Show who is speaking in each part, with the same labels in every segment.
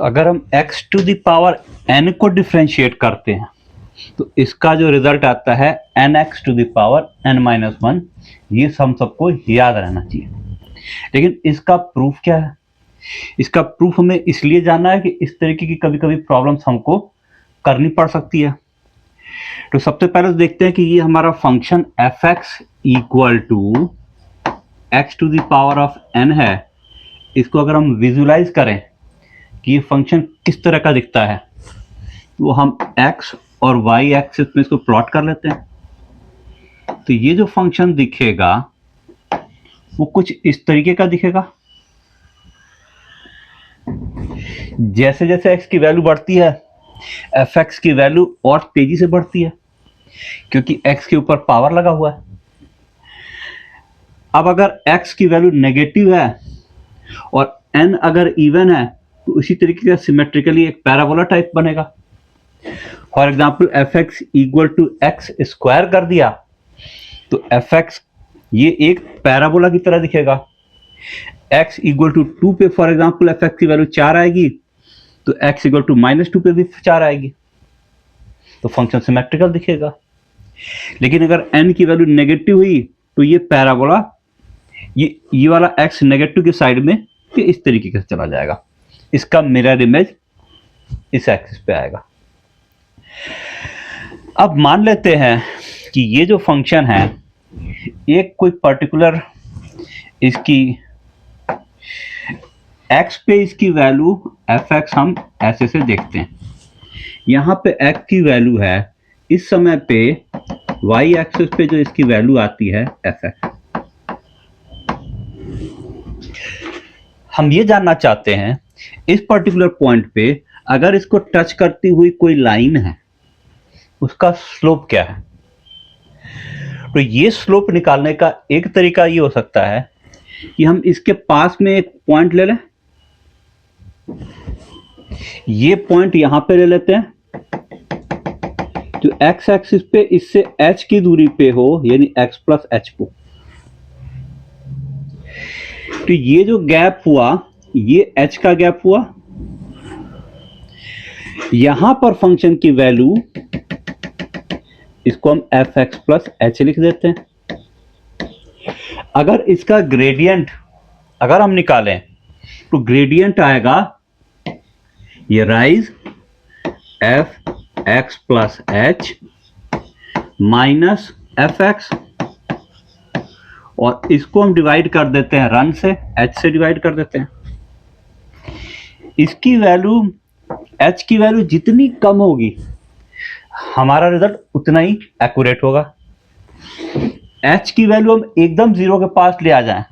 Speaker 1: अगर हम x to the power n को डिफ्रेंशिएट करते हैं तो इसका जो रिजल्ट आता है nx to the power n-1। ये हम सबको याद रहना चाहिए। लेकिन इसका प्रूफ क्या है? इसका प्रूफ हमें इसलिए जानना है कि इस तरीके की कभी कभी प्रॉब्लम्स हमको करनी पड़ सकती है। तो सबसे पहले देखते हैं कि ये हमारा function fx equal to x to the power of n है। इसको अगर हम विजुलाइज करें कि ये फंक्शन किस तरह का दिखता है तो हम x और y एक्सिस में इसको प्लॉट कर लेते हैं। तो ये जो फंक्शन दिखेगा वो कुछ इस तरीके का दिखेगा। जैसे जैसे x की वैल्यू बढ़ती है fx की वैल्यू और तेजी से बढ़ती है क्योंकि x के ऊपर पावर लगा हुआ है। अब अगर x की वैल्यू नेगेटिव है और n अगर इवन है तो इसी तरीके का सिमेट्रिकली एक पैराबोला टाइप बनेगा। For example fx equal to x square कर दिया तो fx ये एक पैराबोला की तरह दिखेगा। x इक्वल टू 2 पे फॉर एग्जाम्पल fx की वैल्यू 4 आएगी तो x इक्वल टू -2 पे भी 4 आएगी तो फंक्शन सिमेट्रिकल दिखेगा। लेकिन अगर n की वैल्यू नेगेटिव हुई तो ये पैराबोला ये वाला x नेगेटिव के साइड में ये इस तरीके से चला जाएगा। इसका मिरर इमेज इस एक्सिस पे आएगा। अब मान लेते हैं कि ये जो फंक्शन है एक कोई पर्टिकुलर इसकी x पे इसकी वैल्यू fx हम ऐसे से देखते हैं। यहाँ पे x की वैल्यू है, इस समय पे y एक्सिस पे जो इसकी वैल्यू आती है fx। हम ये जानना चाहते हैं इस पर्टिकुलर पॉइंट पे अगर इसको टच करती हुई कोई लाइन है उसका स्लोप क्या है। तो ये स्लोप निकालने का एक तरीका ये हो सकता है कि हम इसके पास में एक पॉइंट ले लें। ये पॉइंट यहां पे ले लेते हैं जो x एक्सिस पे इससे h की दूरी पे हो, यानी x प्लस h को। तो ये जो गैप हुआ ये h का गैप हुआ। यहां पर फंक्शन की वैल्यू इसको हम fx प्लस h लिख देते हैं। अगर इसका ग्रेडियंट अगर हम निकालें तो ग्रेडियंट आएगा ये rise fx plus h minus fx और इसको हम डिवाइड कर देते हैं रन से, h से डिवाइड कर देते हैं। इसकी वैल्यू h की वैल्यू जितनी कम होगी हमारा रिजल्ट उतना ही एक्यूरेट होगा। h की वैल्यू हम एकदम जीरो के पास ले आ जाएं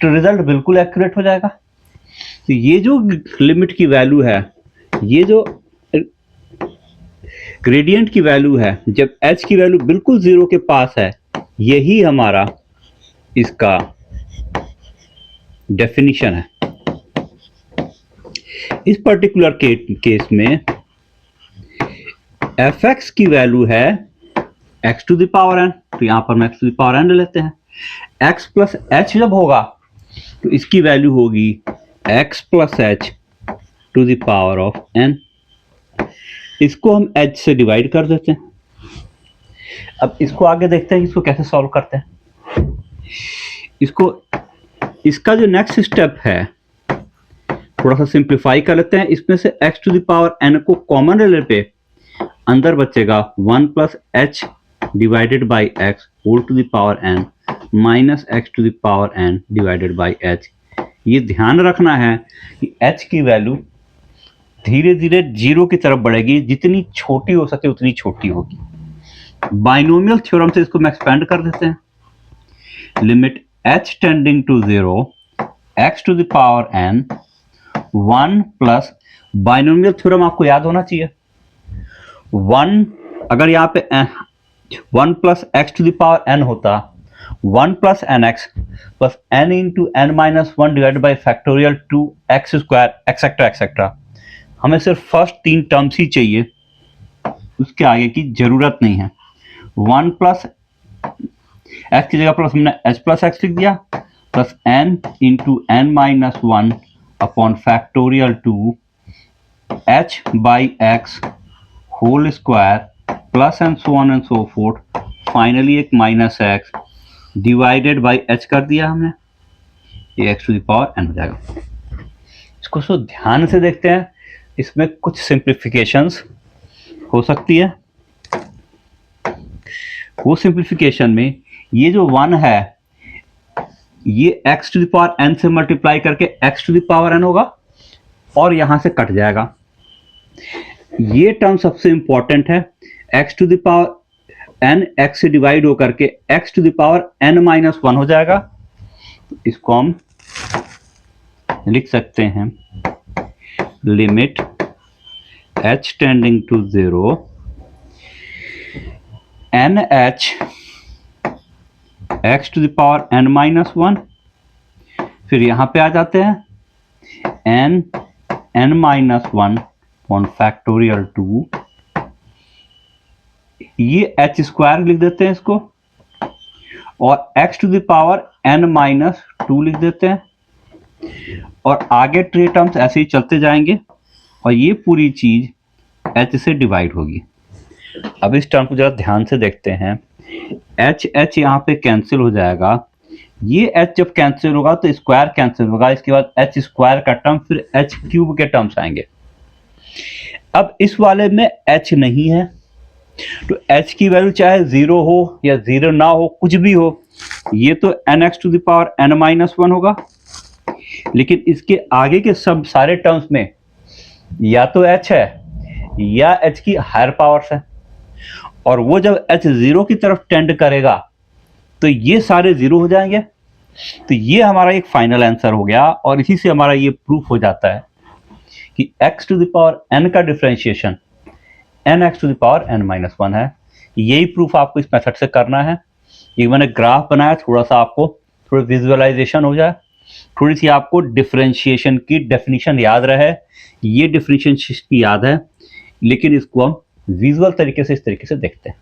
Speaker 1: तो रिजल्ट बिल्कुल एक्यूरेट हो जाएगा। तो ये जो लिमिट की वैल्यू है, ये जो ग्रेडियंट की वैल्यू है, जब h की वैल्यू बिल्कुल जीरो के पास है, यही हमारा इसका डेफिनेशन है। इस पर्टिकुलर केस में fx की वैल्यू है x to the power n, तो यहां पर हम x to the power n ले लेते हैं। x प्लस h जब होगा तो इसकी वैल्यू होगी x plus h to the power of n। इसको हम h से डिवाइड कर देते हैं। अब इसको आगे देखते हैं कि इसको कैसे सॉल्व करते हैं। इसका जो नेक्स्ट स्टेप है थोड़ा सा सिंप्लीफाई कर लेते हैं। इसमें से x to the power n को कॉमन ले लेते, अंदर बचेगा 1 plus h divided by x whole to the power n minus x to the power n divided by h। ये ध्यान रखना है कि h की वैल्यू धीरे धीरे जीरो की तरफ बढ़ेगी, जितनी छोटी हो सके उतनी छोटी होगी। बाइनोमियल थ्योरम से इसको हम एक्सपेंड कर देते हैं। Limit h tending to 0 x to the power n 1 plus, binomial theorem आपको याद होना चाहिए, 1 अगर यहाँ पे 1 plus x to the power n होता 1 plus n x plus n into n minus 1 divide by factorial 2x square etcetera etcetera. हमें सिर्फ फर्स्ट 3 टर्म्स ही चाहिए, उसके आगे की जरूरत नहीं है। 1 प्लस एक्स की जगह प्लस हमने h प्लस एक्स लिख दिया plus n into n minus 1 upon factorial 2 h by x whole square plus and so on and so forth, finally एक minus x divided by h कर दिया हमने, ये x to the power n हो जाएगा। इसको सो ध्यान से देखते हैं, इसमें कुछ सिंप्लीफिकेशंस हो सकती है। वो सिंप्लीफिकेशन में ये जो 1 है ये x to the power n से मल्टीप्लाई करके x to the power n होगा और यहां से कट जाएगा। ये टर्म सबसे इंपॉर्टेंट है, x to the power n x से डिवाइड होकर के x to the power n minus 1 हो जाएगा। इसको हम लिख सकते हैं limit h tending to 0 nh x to the power n minus 1, फिर यहां पे आ जाते हैं n माइनस 1 ऑन फैक्टोरियल 2, ये h स्क्वायर लिख देते हैं इसको, और x to the power n minus 2 लिख देते हैं, और आगे ट्री टर्म्स ऐसे ही चलते जाएंगे और ये पूरी चीज h से डिवाइड होगी। अब इस टर्म को जरा ध्यान से देखते हैं, h यहाँ पे कैंसिल हो जाएगा, ये h जब कैंसिल होगा तो स्क्वायर कैंसिल होगा, इसके बाद h स्क्वायर का टर्म, फिर h क्यूब के टर्म्स आएंगे। अब इस वाले में h नहीं है तो h की वैल्यू चाहे 0 हो या 0 ना हो, कुछ भी हो, ये तो nx to the power n minus 1 होगा, लेकिन इसके आगे के सब सारे टर्म्स में या तो h है या h की हायर पावर्स है, और वो जब h 0 की तरफ टेंड करेगा तो ये सारे 0 हो जाएंगे। तो ये हमारा एक फाइनल आंसर हो गया, और इसी से हमारा ये प्रूफ हो जाता है कि x to the power n का differentiation nx to the power n minus 1 है। यही प्रूफ आपको इस मेथड से करना है। ये मैंने ग्राफ बनाया, थोड़ा सा आपको थोड़ा विजुअलाइजेशन हो जाए, थोड़ी सी आपको डिफरेंशिएशन की डेफिनेशन याद रहे। ये डिफरेंशिएशन याद है, लेकिन इसको हम विजुअल तरीके से इस तरीके से देखते हैं।